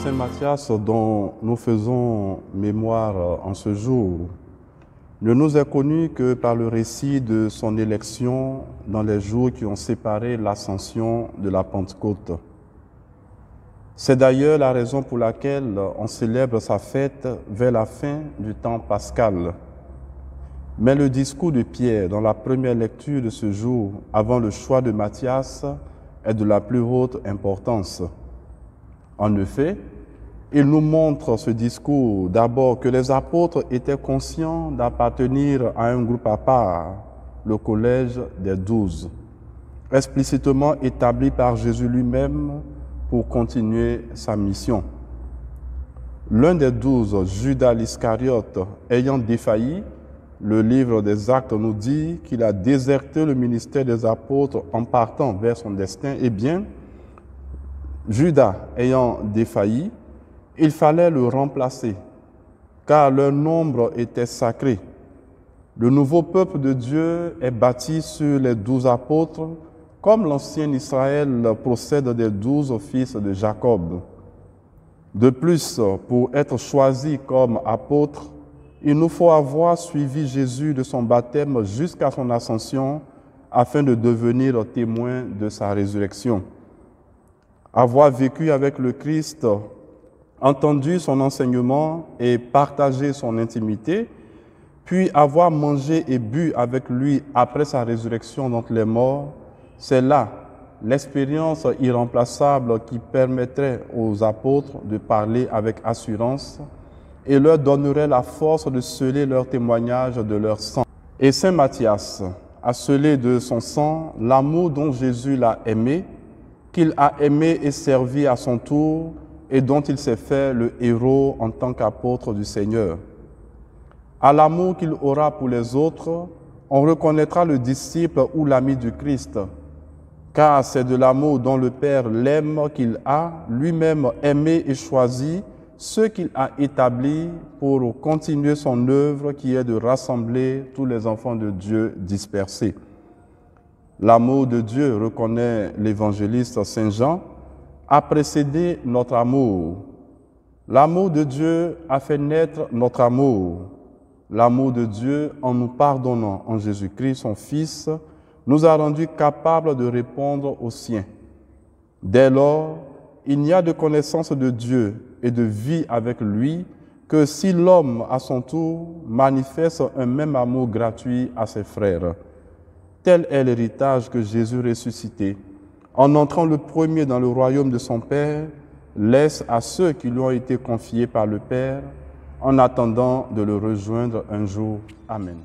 Saint Matthias dont nous faisons mémoire en ce jour ne nous est connu que par le récit de son élection dans les jours qui ont séparé l'ascension de la Pentecôte. C'est d'ailleurs la raison pour laquelle on célèbre sa fête vers la fin du temps pascal. Mais le discours de Pierre dans la première lecture de ce jour, avant le choix de Matthias, est de la plus haute importance. En effet, il nous montre ce discours d'abord que les apôtres étaient conscients d'appartenir à un groupe à part, le collège des 12, explicitement établi par Jésus lui-même pour continuer sa mission. L'un des 12, Judas l'Iscariote, ayant défailli, le livre des Actes nous dit qu'il a déserté le ministère des apôtres en partant vers son destin. Eh bien, Judas ayant défailli, il fallait le remplacer, car leur nombre était sacré. Le nouveau peuple de Dieu est bâti sur les 12 apôtres, comme l'ancien Israël procède des 12 fils de Jacob. De plus, pour être choisi comme apôtre, il nous faut avoir suivi Jésus de son baptême jusqu'à son ascension, afin de devenir témoin de sa résurrection. Avoir vécu avec le Christ, entendu son enseignement et partagé son intimité, puis avoir mangé et bu avec lui après sa résurrection d'entre les morts, c'est là l'expérience irremplaçable qui permettrait aux apôtres de parler avec assurance et leur donnerait la force de sceller leur témoignage de leur sang. Et Saint Matthias a scellé de son sang l'amour dont Jésus l'a aimé, qu'il a aimé et servi à son tour, et dont il s'est fait le héros en tant qu'apôtre du Seigneur. À l'amour qu'il aura pour les autres, on reconnaîtra le disciple ou l'ami du Christ, car c'est de l'amour dont le Père l'aime qu'il a lui-même aimé et choisi ceux qu'il a établis pour continuer son œuvre qui est de rassembler tous les enfants de Dieu dispersés. L'amour de Dieu, reconnaît l'évangéliste Saint Jean, a précédé notre amour. L'amour de Dieu a fait naître notre amour. L'amour de Dieu, en nous pardonnant en Jésus-Christ, son Fils, nous a rendus capables de répondre aux siens. Dès lors, il n'y a de connaissance de Dieu et de vie avec lui que si l'homme, à son tour, manifeste un même amour gratuit à ses frères. Tel est l'héritage que Jésus ressuscité, en entrant le premier dans le royaume de son Père, laisse à ceux qui lui ont été confiés par le Père, en attendant de le rejoindre un jour. Amen.